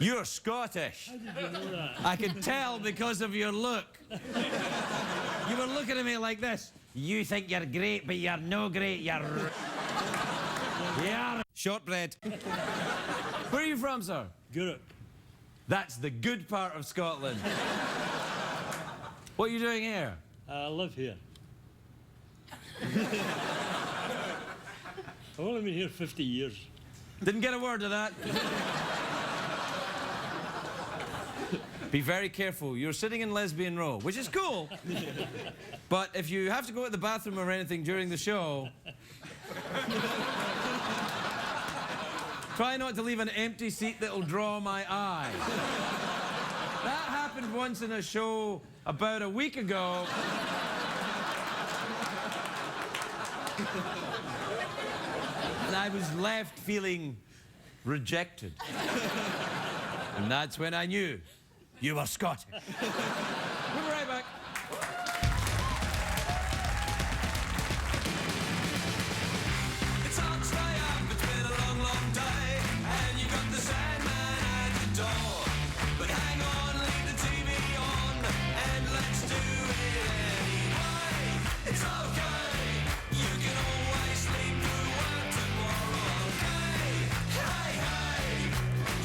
You're Scottish. How did you know that? I can tell because of your look. You were looking at me like this. You think you're great, but you're no great. You're shortbread. Where are you from, sir? Europe. That's the good part of Scotland. What are you doing here? I live here. I've only been here 50 years. Didn't get a word of that. Be very careful. You're sitting in Lesbian Row, which is cool. But if you have to go to the bathroom or anything during the show, try not to leave an empty seat that'll draw my eye. That happened once in a show about a week ago. And I was left feeling rejected. And that's when I knew you were Scottish. We'll be right back. It's hard to stay up, it's been a long, long day, and you got the Sandman at the door. But hang on, leave the TV on, and let's do it anyway. It's okay, you can always sleep through work tomorrow, okay? Hey, hey,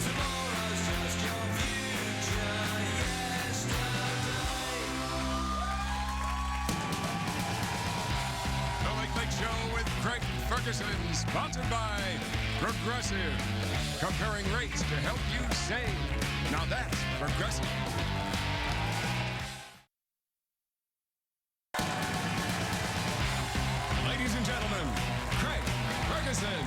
tomorrow's just your future yesterday. The Late Late Show with Craig Ferguson, sponsored by Progressive. Comparing rates to help you save. Now that's Progressive. Ladies and gentlemen, Craig Ferguson.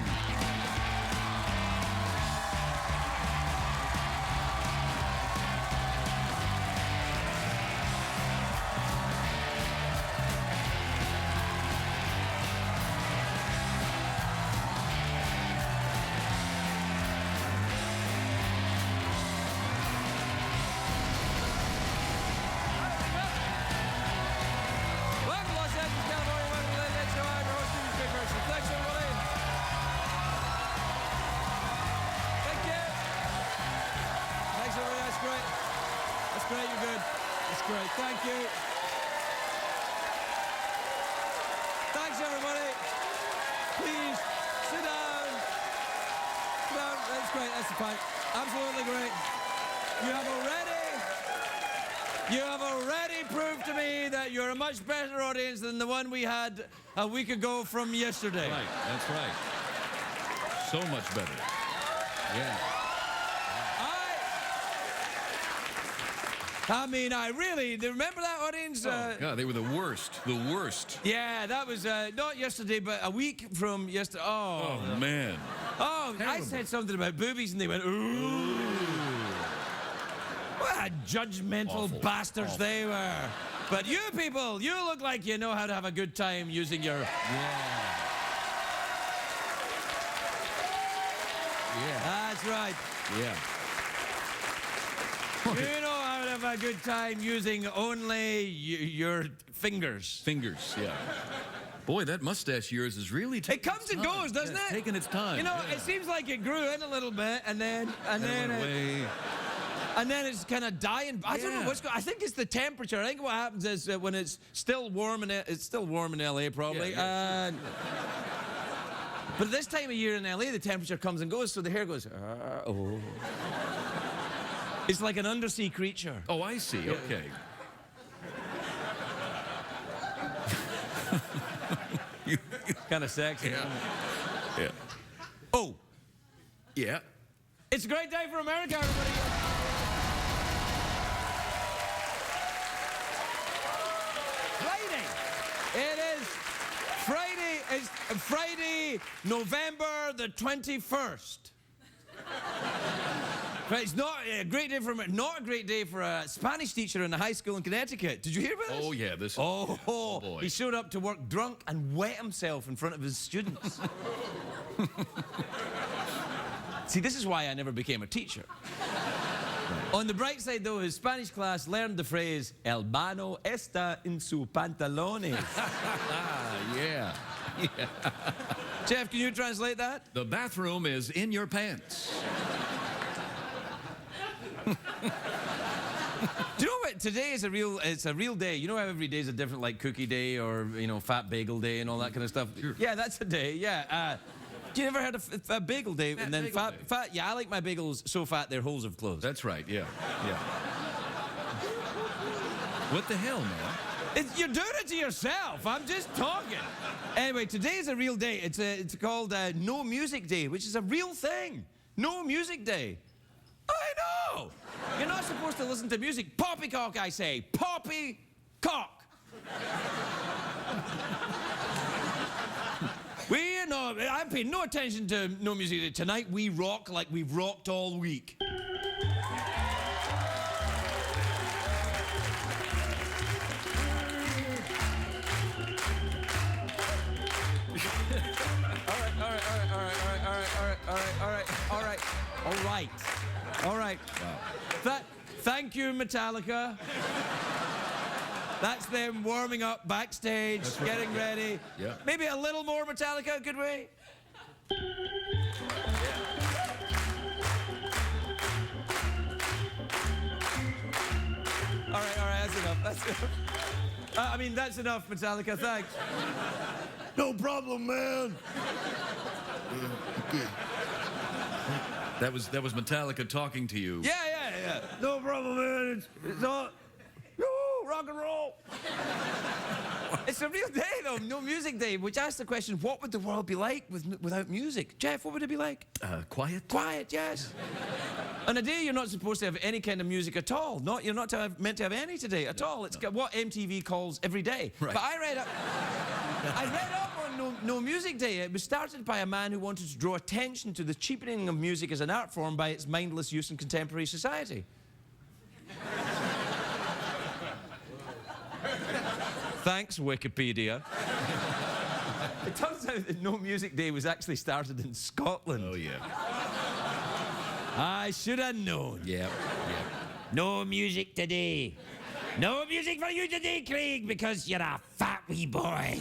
Welcome to Los Angeles, California. Welcome to the Late Late Show. I'm your host, Stephen Ferguson. Thanks, everybody. Thank you. Thanks, everybody. That's great. That's great. You're good. That's great. Thank you. Thanks, everybody. Please, sit down. Sit down. That's great. That's the point. Absolutely great. You have already proved to me that you're a much better audience than the one we had a week ago from yesterday. Right, that's right. So much better. Yeah. I mean, I really, remember that audience? God, they were the worst. The worst. Yeah, that was not yesterday, but a week from yesterday. Oh, man. Oh, I Terrible. said something about boobies and they went, ooh. What judgmental Awful. bastards Awful. they were. But you people, you look like you know how to have a good time using your... Yeah. That's right. Yeah. You know how to have a good time using only your fingers. Fingers, yeah. Boy, that mustache of yours is really It taking comes its and time. goes, doesn't Yeah, it? it's taking its time. You know, yeah. it seems like it grew in a little bit, and then And it went away. and then it's kind of dying. I don't know Yeah. what's going. I think it's the temperature. I think what happens is when it's still warm in it's still warm in LA probably. Yeah, But this time of year in LA, the temperature comes and goes, so the hair goes. Oh. It's like an undersea creature. Oh, I see. Okay. Kind of sexy. Yeah. Yeah. Oh, Yeah. it's a great day for America, everybody. Friday. It is Friday. It's Friday, November the 21st. Right, it's not a great day for not a great day for a Spanish teacher in a high school in Connecticut. Did you hear about this? Oh, yeah. This. Oh, boy. He showed up to work drunk and wet himself in front of his students. See, this is why I never became a teacher. On the bright side, though, his Spanish class learned the phrase, El baño está en sus pantalones. Yeah. Jeff, can you translate that? The bathroom is in your pants. Do you know what? Today is it's a real day. You know how every day is a different, like cookie day or, you know, fat bagel day and all that kind of stuff? Sure. Yeah, that's a day, yeah. You ever had a bagel day and then bagel fat? Yeah, I like my bagels so fat their holes have closed. That's right, yeah. What the hell, man? You're doing it to yourself. I'm just talking. Anyway, today's a real day. It's called No Music Day, which is a real thing. No Music Day. I know. You're not supposed to listen to music. Poppycock, I say. Poppycock. I'm paying no attention to No Music Day. Tonight we rock like we've rocked all week. All right. Wow. Thank you, Metallica. That's them warming up backstage, getting ready. Yeah. Maybe a little more Metallica, could we? All right, that's enough. That's enough. That's enough, Metallica, thanks. No problem, man. That was Metallica talking to you. Yeah. No problem, man. It's all... rock and roll. It's a real day, though. No Music Day, which asks the question, what would the world be like without music? Jeff, what would it be like? Quiet? Quiet, yes. On a day you're not supposed to have any kind of music at all. You're not meant to have any today at all. It's what MTV calls every day. Right. But I read up on no Music Day. It was started by a man who wanted to draw attention to the cheapening of music as an art form by its mindless use in contemporary society. Thanks, Wikipedia. It turns out that No Music Day was actually started in Scotland. Oh, yeah. I should have known. Yeah. No music today. No music for you today, Craig, because you're a fat wee boy.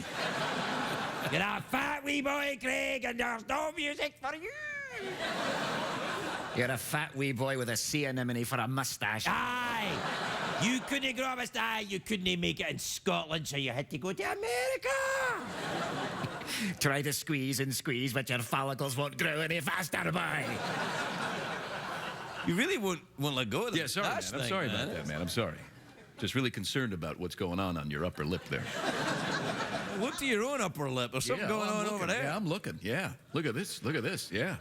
You're a fat wee boy, Craig, and there's no music for you. You're a fat wee boy with a sea anemone for a mustache. Aye. You couldn't grow a moustache, you couldn't make it in Scotland, so you had to go to America. Try to squeeze and squeeze, but your follicles won't grow any faster, boy. You really won't let go of the Yeah, sorry, man. moustache I'm thing, sorry about that, man. I'm sorry. Just really concerned about what's going on your upper lip there. Look to your own upper lip. There's something going on over there. Yeah, I'm looking. Yeah. Look at this. Yeah.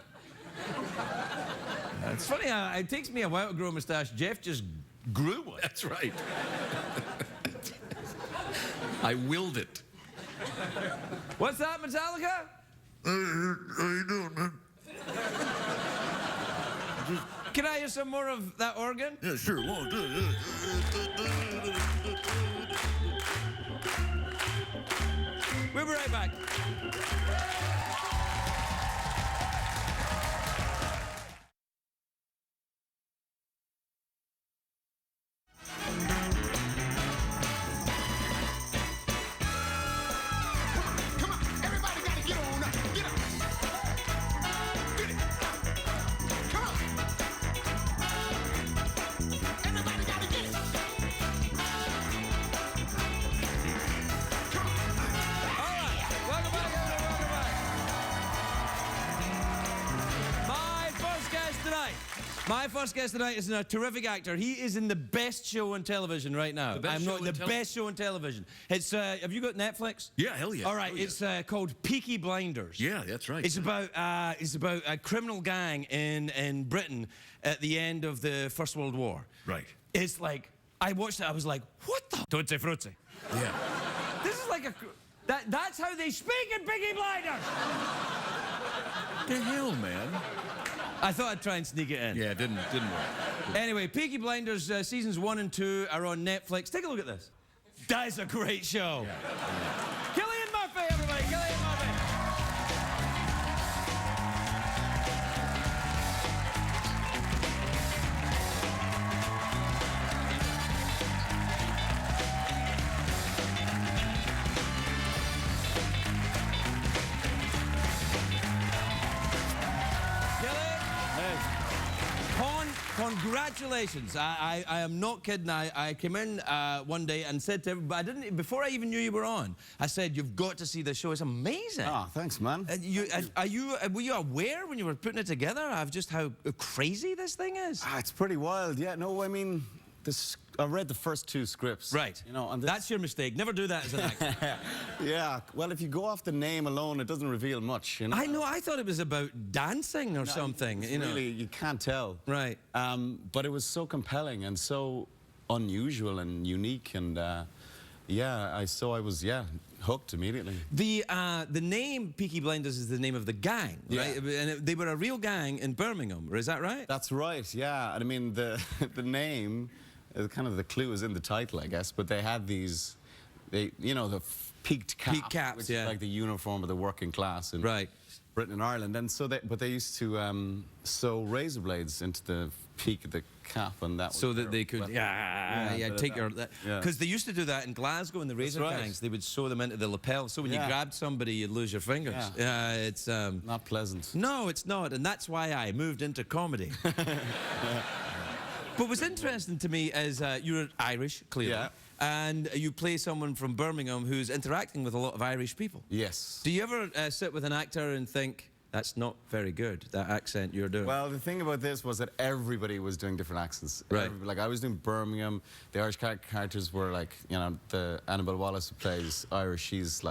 It's funny how it takes me a while to grow a moustache. Jeff just grew one. That's right. I willed it. What's that, Metallica? How you doing, man? Can I hear some more of that organ? Yeah, sure. 1, 2, We'll be right back. Come on, everybody gotta get on up. Get up. Get it. Come on. Everybody gotta get it. Come on. All right. Welcome back, everyone. Welcome back. My first guest tonight is a terrific actor. He is in the best show on television right now. The best show on best show on television. It's have you got Netflix? Yeah, hell yeah. All right, Oh, yeah. it's called Peaky Blinders. Yeah, that's right. It's about a criminal gang in Britain at the end of the First World War. Right. It's like I watched it. I was like, what the Tutti Frutti? Yeah. This is like that's how they speak in Peaky Blinders. What the hell, man? I thought I'd try and sneak it in. Yeah, it didn't work. Anyway, Peaky Blinders seasons 1 and 2 are on Netflix. Take a look at this. That is a great show. Cillian Murphy, everybody. Cillian Murphy. Congratulations. I am not kidding. I came in one day and said to everybody, before I even knew you were on, I said, you've got to see this show. It's amazing. Ah, thanks, man. Were you aware when you were putting it together of just how crazy this thing is? Ah, it's pretty wild. Yeah, no, I mean, I read the first 2 scripts. Right. You know, and that's your mistake. Never do that as an actor. Yeah. Well, if you go off the name alone, it doesn't reveal much. You know. I know. I thought it was about dancing or something. It's you know. Really, you can't tell. Right. But it was so compelling and so unusual and unique, and yeah, I was hooked immediately. The name Peaky Blinders is the name of the gang, right? Yeah. And they were a real gang in Birmingham. Is that right? That's right. Yeah. And I mean, the name, kind of the clue is in the title, I guess. But they had these, the peaked cap, peaked caps, which is like the uniform of the working class in Britain and Ireland. And so they used to sew razor blades into the peak of the cap, and that was so that they could take your because they used to do that in Glasgow in the razor gangs. They would sew them into the lapel, so when you grabbed somebody, you'd lose your fingers. It's not pleasant. No, it's not, and that's why I moved into comedy. But what's interesting to me is you're Irish, clearly, and you play someone from Birmingham who's interacting with a lot of Irish people. Yes. Do you ever sit with an actor and think, that's not very good, that accent you're doing? Well, the thing about this was that everybody was doing different accents. Right. Like, I was doing Birmingham. The Irish characters were like, the Annabelle Wallace who plays Irish, she's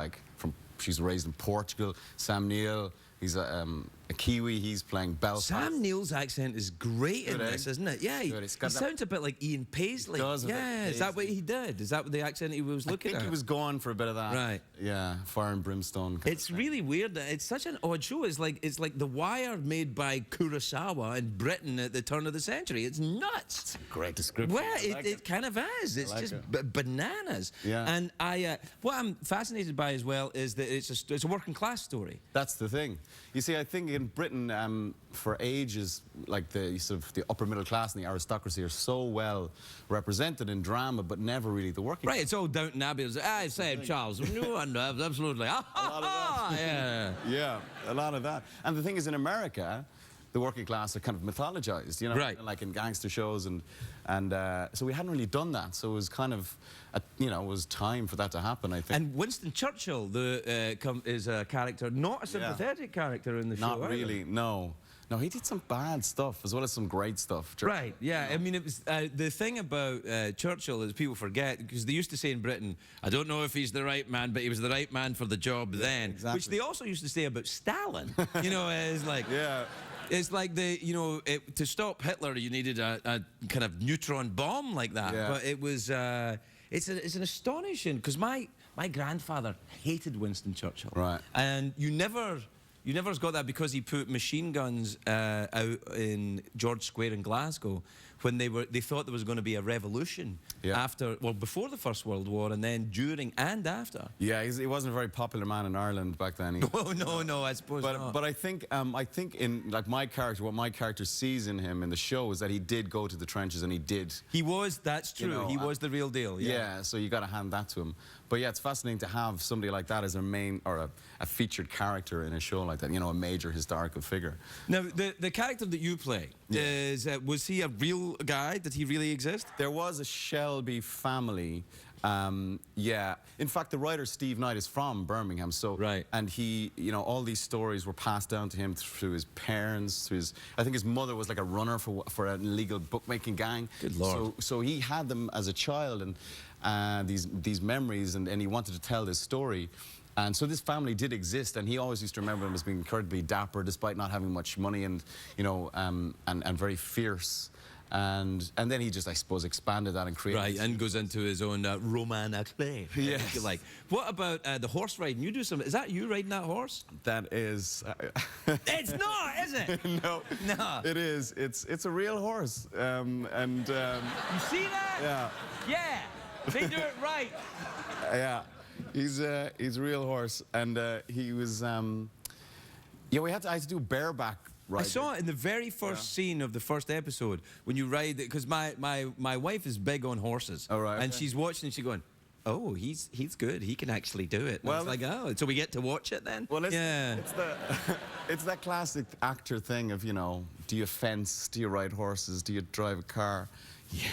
raised in Portugal. Sam Neill, he's a Kiwi, he's playing Belfast. Sam Neill's accent is great in this, isn't it? Yeah, he sounds a bit like Ian Paisley. Yeah, is that what he did? Is that the accent he was looking at? I think he was going for a bit of that. Right. Yeah, fire and brimstone. It's really weird. It's such an odd show. It's like The Wire made by Kurosawa in Britain at the turn of the century. It's nuts. It's a great description. Well, it kind of is. It's just bananas. Yeah. And what I'm fascinated by as well is that it's a working class story. That's the thing. You see, I think in Britain, for ages, like the upper middle class and the aristocracy are so well represented in drama, but never really the working class. Right, it's all Downton Abbey. I say, Charles, no, absolutely. Yeah, a lot of that. And the thing is, in America, the working class are kind of mythologized, you know, like in gangster shows, and so we hadn't really done that. So it was kind of, it was time for that to happen, I think. And Winston Churchill is a character, not a sympathetic character in the show. Not really, no. No, he did some bad stuff as well as some great stuff. Right, yeah. I mean, it was the thing about Churchill is people forget, because they used to say in Britain, I don't know if he's the right man, but he was the right man for the job then. Exactly. Which they also used to say about Stalin. You know, it's like... It's like to stop Hitler, you needed a kind of neutron bomb like that. Yeah. But it was, it's an astonishing, because my grandfather hated Winston Churchill. Right. And you never got that because he put machine guns out in George Square in Glasgow when they thought there was going to be a revolution before the First World War, and then during and after. Yeah, he wasn't a very popular man in Ireland back then. Oh no, I suppose not. But I think in like my character, what my character sees in him in the show is that he did go to the trenches, and he did. He was. That's true. You know, he was the real deal. Yeah. So you got to hand that to him. But yeah, it's fascinating to have somebody like that as a main or a featured character in a show like that. You know, a major historical figure. Now, the character that you play was he a real guy? Did he really exist? There was a Shelby family. In fact, the writer Steve Knight is from Birmingham, and he, all these stories were passed down to him through his parents, I think his mother was like a runner for an illegal bookmaking gang. Good Lord. So he had them as a child, and these memories, and he wanted to tell this story. And so this family did exist, and he always used to remember them as being incredibly dapper, despite not having much money, and and very fierce. And then he just, I suppose, expanded that and created... Right, and goes into his own roman à clef, if you like. What about the horse riding? You do some... Is that you riding that horse? That is... It's not, is it? No. It is. It's a real horse. You see that? Yeah. Yeah. They do it right. Yeah. He's a real horse. And he was... I had to do bareback. Right. I saw it in the very first scene of the first episode when you ride it, because my wife is big on horses. Oh, right, and okay. she's watching and she's going, oh, he's good. He can actually do it. And Well, it's like, oh, so we get to watch it then? Well, yeah. it's that classic actor thing of, you know, do you fence? Do you ride horses? Do you drive a car?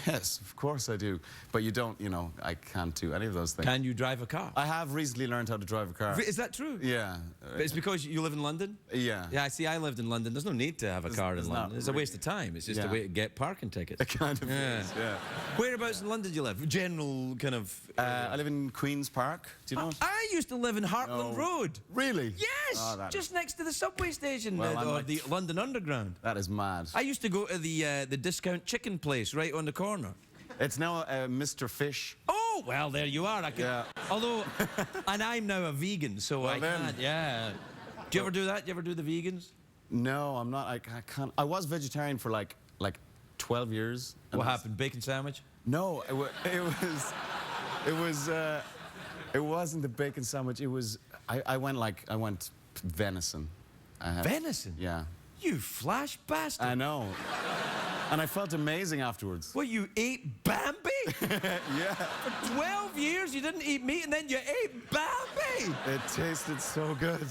Yes, of course I do. But you don't, you know, I can't do any of those things. Can you drive a car? I have recently learned how to drive a car. Is that true? Yeah. But it's because you live in London? Yeah. Yeah, see, I lived in London. There's no need to have a car in there's not London. It's a waste of time. It's just a Yeah. way to get parking tickets. It kind of is, yeah. Whereabouts in London do you live? General kind of... I live in Queen's Park. Do you know it? I used to live in Heartland No. Road. Really? Yes, Oh, that just next to the subway station, Well, I'm or like- the London Underground. That is mad. I used to go to the discount chicken place right on the corner. It's now Mr. Fish. Oh, well, there you are. I can, Yeah. Although, and I'm now a vegan, so Well, I then. can't, yeah. Do you ever do that? Do you ever do the vegans? No, I'm not. I can't. I was vegetarian for like 12 years. and What it's- happened? Bacon sandwich? No, it wasn't the bacon sandwich. It was, I went venison. I had- Venison? Yeah. You flash bastard. I know. And I felt amazing afterwards. What, you ate Bambi? Yeah. For 12 years you didn't eat meat and then you ate Bambi? It tasted so good.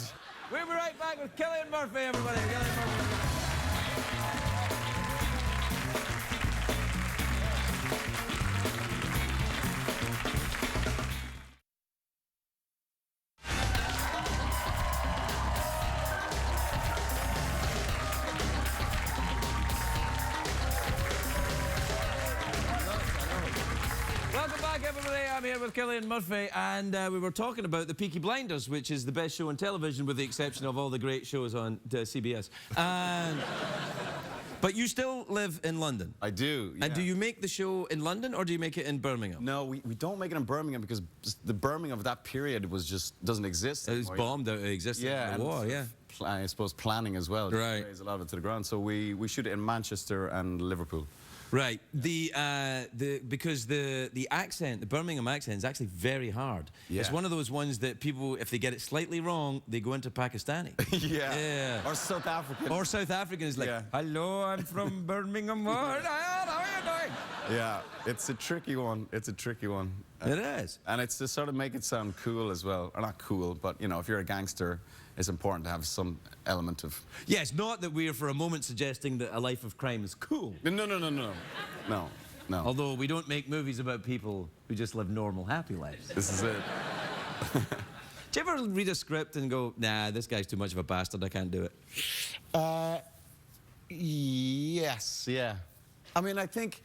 We'll be right back with Cillian Murphy, everybody. Cillian Murphy. Welcome back, everybody. I'm here with Cillian Murphy, and we were talking about the Peaky Blinders, which is the best show on television, with the exception of all the great shows on CBS. But you still live in London. I do. Yeah. And do you make the show in London, or do you make it in Birmingham? No, we don't make it in Birmingham because the Birmingham of that period was just doesn't exist. It was anymore. bombed out of existence Yeah, in the war, yeah. I suppose planning as well. just Right. raise a lot of it to the ground. So we shoot it in Manchester and Liverpool. Right. Because the accent, the Birmingham accent, is actually very hard. Yeah. It's one of those ones that people, if they get it slightly wrong, they go into Pakistani. Yeah. Yeah. Or South African. Or South African is like, Yeah. hello, I'm from Birmingham. How are you doing? Yeah, it's a tricky one. It's a tricky one. It is. And it's to sort of make it sound cool as well. Or not cool, but, you know, if you're a gangster, it's important to have some element of... Yes, not that we're for a moment suggesting that a life of crime is cool. No, no, no, no, no. No, no. Although we don't make movies about people who just live normal, happy lives. This is it. Do you ever read a script and go, nah, this guy's too much of a bastard, I can't do it? Yes, yeah. I mean, I think,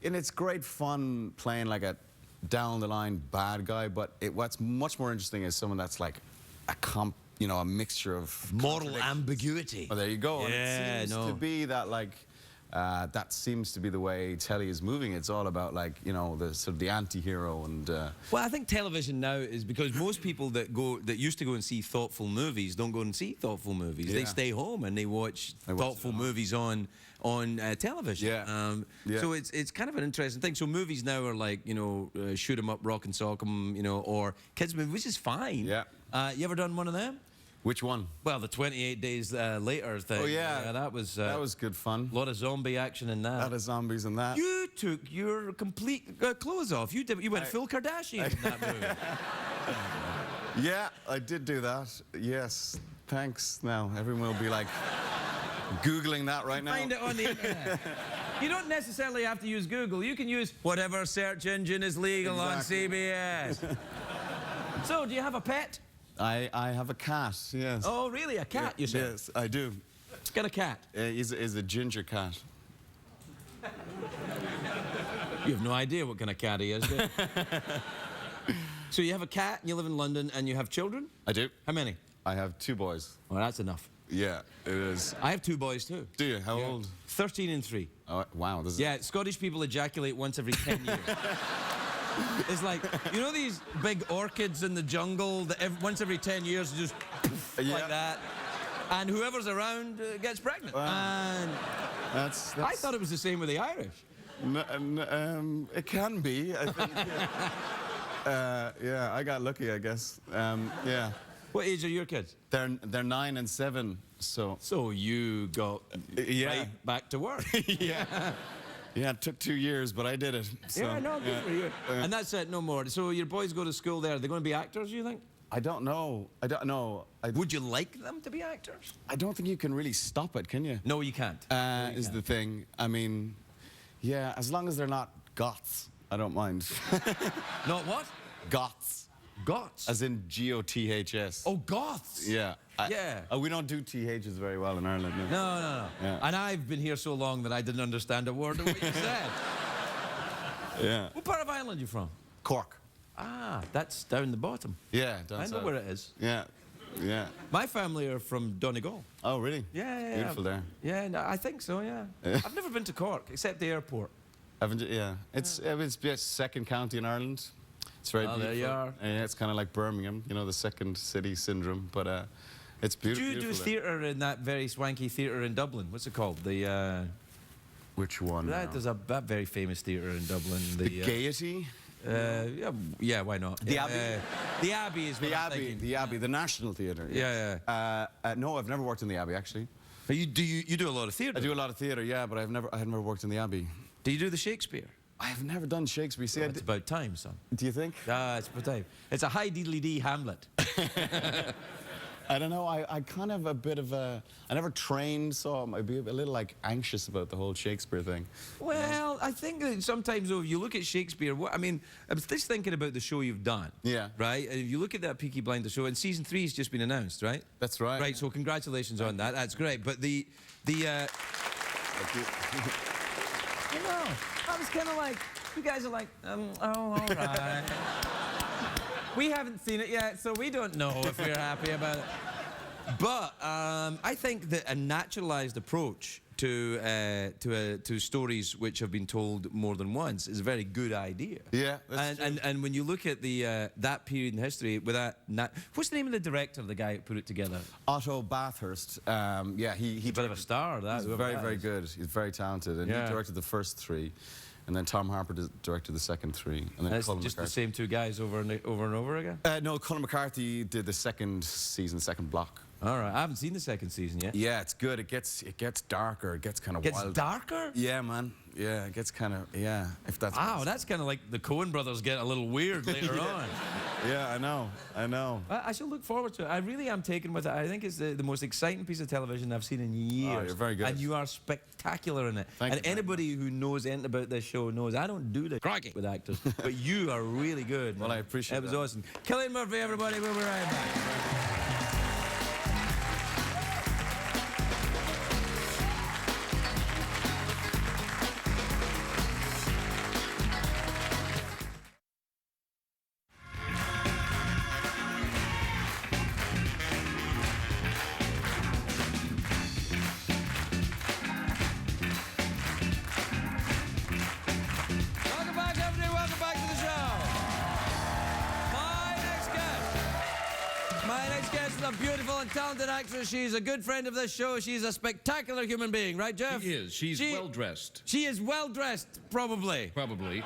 and it's great fun playing like a down-the-line bad guy, but what's much more interesting is someone that's like a mixture of Moral contradictions. ambiguity. Well, there you go. Yeah, and it seems to be that like that seems to be the way telly is moving. It's all about like, you know, the sort of the anti-hero and Well, I think television now is because most people that used to go and see thoughtful movies don't go and see thoughtful movies. They Yeah. stay home and they watch They watch thoughtful it on. movies on television. Yeah. Yeah. So it's kind of an interesting thing. So movies now are like, you know, shoot 'em up, rock and sock 'em, you know, or kids movies, which is fine. Yeah. You ever done one of them? which one? Well, the 28 Days Later thing. Oh yeah, that was good fun. a lot of zombie action in that. A lot of zombies and that. You took your complete clothes off. You went full Kardashian in that movie. Yeah, I did do that. Yes, thanks. Now everyone will be like Googling that right now. Find it on the internet. You don't necessarily have to use Google. You can use whatever search engine is legal Exactly. on CBS. So, do you have a pet? I have a cat. Yes. Oh, really? A cat, you said? Yes, I do. Get a cat. He's a ginger cat. You have no idea what kind of cat he is, do you? So you have a cat, and you live in London, and you have children? I do. How many? I have 2 boys. Well, that's enough. Yeah, it is. I have 2 boys, too. Do you? How Yeah. old? 13 and 3. Oh, wow. This is Yeah, Scottish people ejaculate once every 10 years. It's like, you know these big orchids in the jungle that once every 10 years just Yeah. like that? And whoever's around gets pregnant. And That's I thought it was the same with the Irish. it can be, I think. Yeah, I got lucky, I guess. Yeah. What age are your kids? They're 9 and 7, so So you got yeah. right back to work. yeah. Yeah, it took 2 years, but I did it. So, Yeah, no, good for you. And that's it, no more. So your boys go to school there. They're going to be actors, you think? I don't know. I don't know. Would you like them to be actors? I don't think you can really stop it, can you? No, you can't. Is the thing. I mean, yeah, as long as they're not goths, I don't mind. Not what? Goths. Goths. As in G-O-T-H-S. Oh, goths. Yeah. Yeah. We don't do THs very well in Ireland. No. No. Yeah. And I've been here so long that I didn't understand a word of what you said. Yeah. What part of Ireland are you from? Cork. Ah, that's down the bottom. Yeah, down I know south. where it is. Yeah. Yeah. My family are from Donegal. Oh, really? Yeah. Beautiful there. Yeah, no, I think so, yeah. I've never been to Cork, except the airport. Haven't you? Yeah. It's second county in Ireland. It's very beautiful. There you are. Yeah, it's kind of like Birmingham, you know, the second city syndrome. But it's beautiful. Did you do theatre in that very swanky theatre in Dublin? What's it called? The Which one? there's that very famous theatre in Dublin. The Gaiety? Yeah, why not? The Abbey? The Abbey is what The I'm Abbey, thinking. the Abbey, the National Theatre. Yeah. No, I've never worked in the Abbey actually. But you do a lot of theatre? I do a lot of theatre, yeah, but I have never worked in the Abbey. Do you do the Shakespeare? I have never done Shakespeare. See, It's about time, son. do you think? It's about time. It's a high diddly dee Hamlet. I don't know. I kind of a bit of a. I never trained, so I'd be a little like anxious about the whole Shakespeare thing. Well, I think that sometimes though, if you look at Shakespeare, I mean, I was just thinking about the show you've done. Yeah. Right. And if you look at that Peaky Blinders show, and season 3 has just been announced, right? That's right. Right. So congratulations on that. That's great. But the. You know, I was kind of like, you guys are like, oh, all right. We haven't seen it yet, so we don't know if we're happy about it. But I think that a naturalized approach to stories which have been told more than once is a very good idea. Yeah, that's true. And when you look at the that period in history, with that, what's the name of the director, the guy who put it together? Otto Bathurst. Yeah, he's A bit of a star, that. He's whoever very, that very is. good. He's very talented, and Yeah. he directed the first 3, and then Tom Harper directed the second 3, and then And it's Colin just the McCarthy. same 2 guys over and over again? No, Colin McCarthy did the second season, the second block. All right, I haven't seen the second season yet. Yeah, it's good. It gets darker. It gets kind of Gets wild. darker? Yeah, man. Yeah, it gets kind of if that's. Wow, that's kind of like the Coen brothers get a little weird later on. Yeah, I know. I shall look forward to it. I really am taken with it. I think it's the most exciting piece of television I've seen in years. you're very good. And you are spectacular in it. Thank and you very anybody who knows anything about this show knows I don't do the crikey with actors, but you are really good. Well, man. I appreciate it. It was that. awesome. Cillian Murphy, everybody. We'll be right back. Welcome back, everybody. Welcome back to the show. My next guest is a beautiful and talented actress. She's a good friend of this show. She's a spectacular human being, right, Jeff? She is. She's well dressed. She is well dressed, probably. Probably.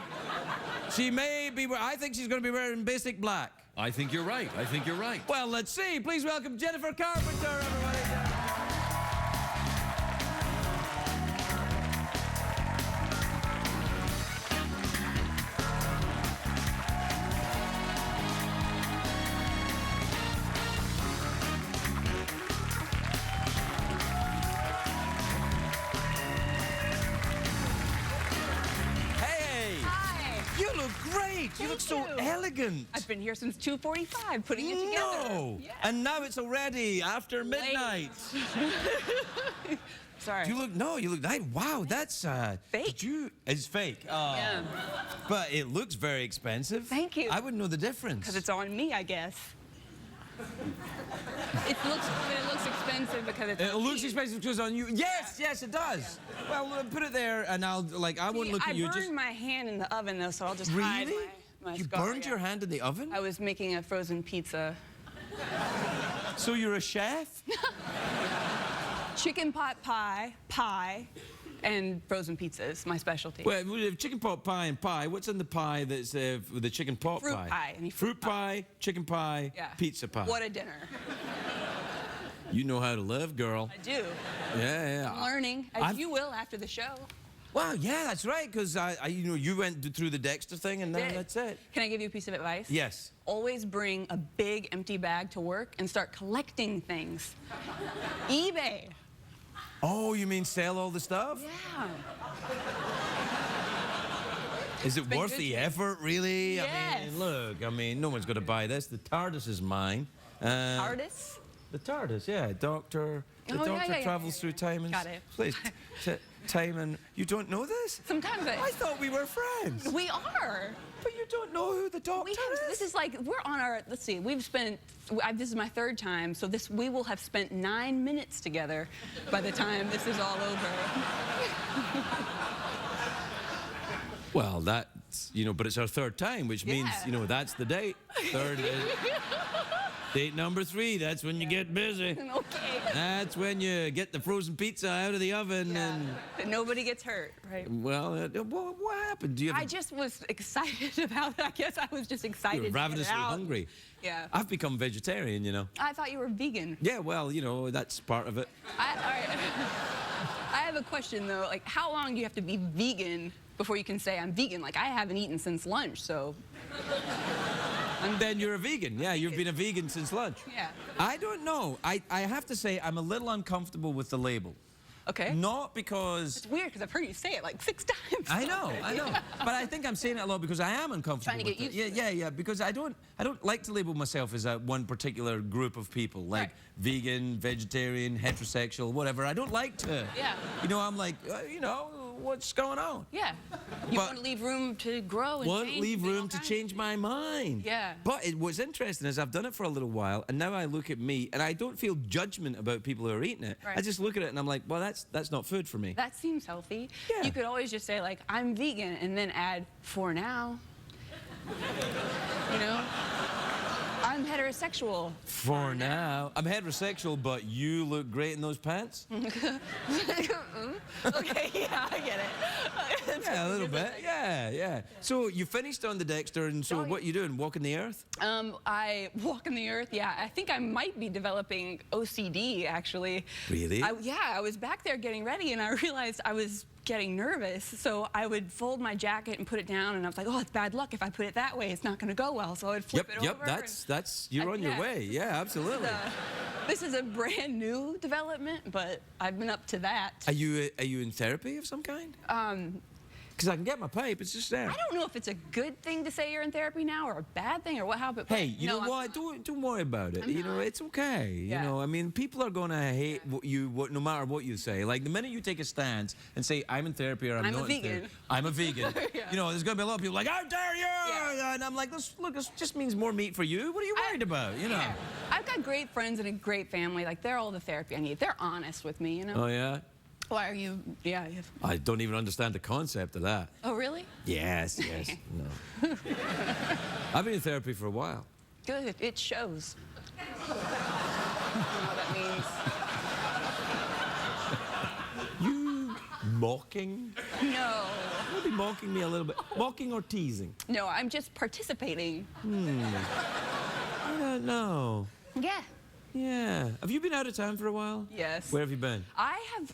She may be. I think she's going to be wearing basic black. I think you're right. I think you're right. Well, let's see. Please welcome Jennifer Carpenter, everybody. Hey! Hi. You look great. You look so you. elegant. I've been here since 2:45 putting it together. No! Yeah. And now it's already after midnight. Sorry. You look nice. Wow, that's Fake. Did you? It's fake. Oh. Yeah. But it looks very expensive. Thank you. I wouldn't know the difference. Because it's on me, I guess. It looks expensive because it's It on looks me. expensive because on you. Yes, yes, it does. Well, put it there, and I won't look I at you. burned Just my hand in the oven, though, so I'll just hide really. my You scar, burned yeah. your hand in the oven. I was making a frozen pizza. So you're a chef? Chicken pot pie, and frozen pizza is my specialty. Well, we have chicken pot pie and pie. What's in the pie that's with the chicken pot Fruit pie? pie. Any Fruit pie, chicken pie, Yeah. pizza pie. What a dinner. You know how to live, girl. I do. Yeah, I'm yeah. learning, as I've- you will after the show. Wow, yeah, that's right, because you went through the Dexter thing, and now that's it. Can I give you a piece of advice? Yes. Always bring a big empty bag to work and start collecting things. eBay. Oh, you mean sell all the stuff? Yeah. Is it been worth good the to me. effort, really? Yes. I mean, look, no one's going to buy this. The TARDIS is mine. Artists? The TARDIS, yeah. The yeah, Doctor yeah, travels through time and Got it. place. Time and you don't know this? Sometimes I thought we were friends. we are. But you don't know who the Doctor is? This is like, we're on our, let's see, this is my 3rd time, so we will have spent 9 minutes together by the time this is all over. Well, that's, but it's our 3rd time, which means, Yeah. that's the date. Date number 3, that's when you get busy. Okay. That's when you get the frozen pizza out of the oven Yeah. and... But nobody gets hurt, right? Well, what happened? Do you have I just was excited about it. I guess I was just excited You're to get it ravenously out. hungry. Yeah. I've become vegetarian, I thought you were vegan. Yeah, well, that's part of it. All right. I have a question, though. Like, how long do you have to be vegan before you can say I'm vegan? Like, I haven't eaten since lunch, so... And then you're a vegan. Yeah, you've been a vegan since lunch. Yeah. I don't know. I have to say I'm a little uncomfortable with the label. Okay. Not because... It's weird, because I've heard you say it like 6 times. I know. But I think I'm saying it a lot because I am uncomfortable Trying to get with used it. to Yeah, because I don't like to label myself as one particular group of people, like Right. vegan, vegetarian, heterosexual, whatever. I don't like to. Yeah. I'm like, what's going on? Yeah. You But- want to leave room to grow and Won't change leave and be all room to kinds change of my mind. Yeah. But what's interesting is I've done it for a little while, and now I look at me, and I don't feel judgment about people who are eating it. Right. I just look at it, and I'm like, well, that's not food for me. That seems healthy. Yeah. You could always just say, like, I'm vegan, and then add, for now. I'm heterosexual. For now. I'm heterosexual, but you look great in those pants. Okay, yeah, I get it. Yeah, a little bit. Yeah. So you finished on the Dexter, and so Oh, yeah. what you doing? Walking the earth? I walk in the earth, yeah. I think I might be developing OCD, actually. Really? I was back there getting ready, and I realized I was getting nervous, so I would fold my jacket and put it down, and I was like, oh, it's bad luck. If I put it that way, it's not going to go well, so I would flip it over. That's you're on your yeah. way. Yeah, absolutely. This is a brand new development, but I've been up to that. Are you in therapy of some kind? Because I can get my pipe. It's just there. I don't know if it's a good thing to say you're in therapy now or a bad thing or what happened. Hey, you know I'm what? Don't worry about it. I'm not. It's okay. Yeah. I mean, people are gonna hate no matter what you say. Like the minute you take a stance and say I'm in therapy or I'm a not in vegan. therapy, I'm a vegan. Yeah. There's gonna be a lot of people like, how dare you? Yeah. And I'm like, look, this just means more meat for you. What are you worried about? Yeah. I've got great friends and a great family. Like, they're all the therapy I need. They're honest with me, Oh yeah. Why are you? Yeah. I don't even understand the concept of that. Oh, really? Yes. No. I've been in therapy for a while. Good. It shows. I don't know what that means. You mocking? No. Maybe mocking me a little bit. Mocking or teasing? No, I'm just participating. I don't know. Yeah. Yeah. Have you been out of town for a while? Yes. Where have you been? I have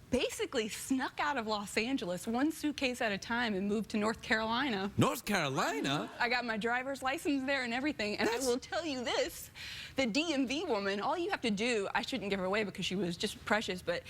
basically snuck out of Los Angeles, one suitcase at a time, and moved to North Carolina. North Carolina? I got my driver's license there and everything, and I will tell you this, the DMV woman, all you have to do, I shouldn't give her away because she was just precious, but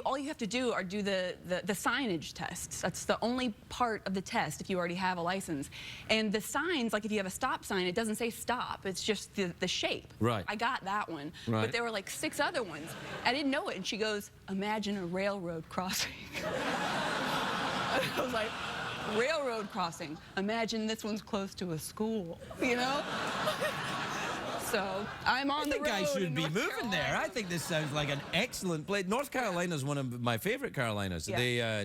all you have to do are do the signage tests. That's the only part of the test if you already have a license. And the signs, like if you have a stop sign, it doesn't say stop, it's just the shape. Right. I got that one, Right. but there were like 6 other ones. I didn't know it, and she goes, imagine a railroad crossing. I was like, railroad crossing. Imagine this one's close to a school, So I'm on the road. I think I should in be North moving there. Carolina. I think this sounds like an excellent place. North Carolina is one of my favorite Carolinas. Yeah.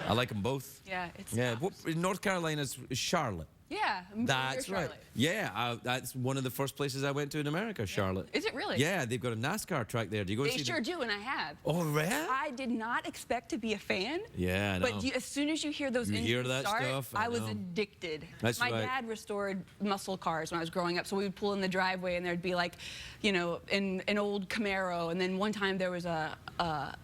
I like them both. Yeah, it's Yeah. tough. North Carolina's Charlotte. Yeah. I'm That's near right. Charlotte. Yeah, that's one of the first places I went to in America, Charlotte. Is it really? Yeah, they've got a NASCAR track there. Do you go They see sure do, and I have. Oh, really? I did not expect to be a fan. Yeah, I know. But as soon as you hear those You hear engines that start, stuff, I I was know. addicted. That's My right. dad restored muscle cars when I was growing up, so we would pull in the driveway, and there'd be like, you know, an old Camaro, and then one time there was an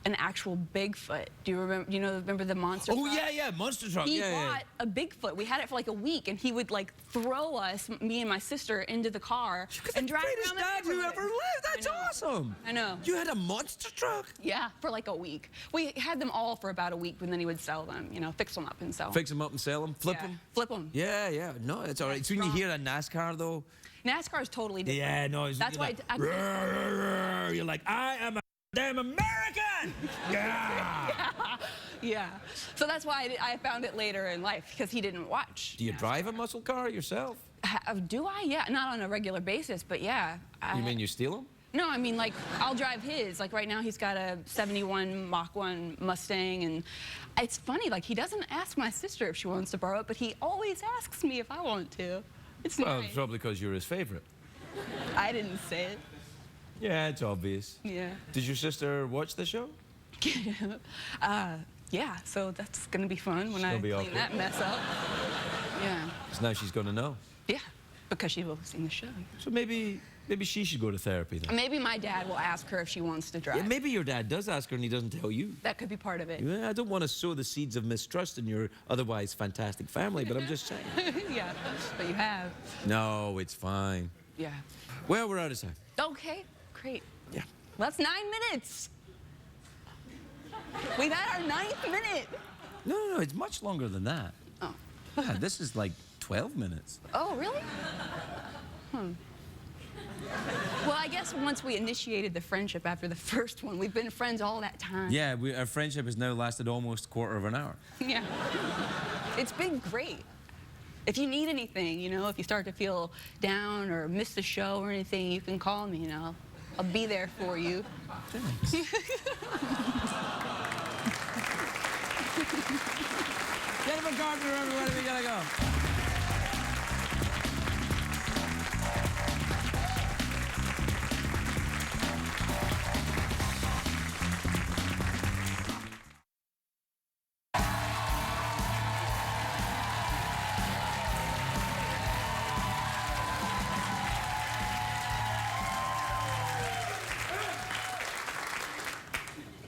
actual Bigfoot. Do you remember? You know, remember the monster? Oh, truck? yeah, monster truck. He yeah, bought a Bigfoot. We had it for like a week, and he would like throw us, me and my sister, into the car and drive Greatest around the dad who neighborhood. ever lived. That's I know. awesome. I know. You had a monster truck? Yeah, for like a week. We had them all for about a week, and then he would sell them, you know, fix them up and sell them. Fix them up and sell them? Flip Yeah, them? Flip them. Yeah, yeah. No, it's all right. So when you hear a NASCAR, though, NASCAR is totally different. yeah, no, it's, That's you're why like, I you're like, I am a damn American! Yeah! yeah. So that's why I found it later in life, because he didn't watch. Do you NASCAR. drive a muscle car yourself? Do I? Yeah, not on a regular basis, but yeah. You mean you steal them? No, I mean, like, I'll drive his. Like, right now, he's got a 71 Mach 1 Mustang, and it's funny, like, he doesn't ask my sister if she wants to borrow it, but he always asks me if I want to. It's Well, nice. probably because you're his favorite. I didn't say it. Yeah, it's obvious. Yeah. Did your sister watch the show? Yeah, so that's gonna be fun when I gonna be clean awkward. that mess up. Yeah. Because now she's going to know. Yeah, because she will seen the show. So maybe she should go to therapy then. Maybe my dad will ask her if she wants to drive. Yeah, maybe your dad does ask her and he doesn't tell you. That could be part of it. Yeah, I don't want to sow the seeds of mistrust in your otherwise fantastic family, but I'm just saying. Yeah, but you have. No, it's fine. Yeah. Well, we're out of time. Okay, great. Yeah. Well, that's 9 minutes. We've had our 9th minute. No, it's much longer than that. Oh. Yeah, this is like 12 minutes. Oh, really? Well, I guess once we initiated the friendship after the first one, we've been friends all that time. Yeah, our friendship has now lasted almost a quarter of an hour. Yeah. It's been great. If you need anything, you know, if you start to feel down or miss the show or anything, you can call me, you know. I'll be there for you. Thanks. Jennifer Carpenter, everybody, we gotta go.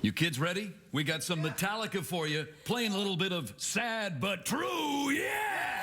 You kids ready? We got some Metallica for you, playing a little bit of sad but true, yeah!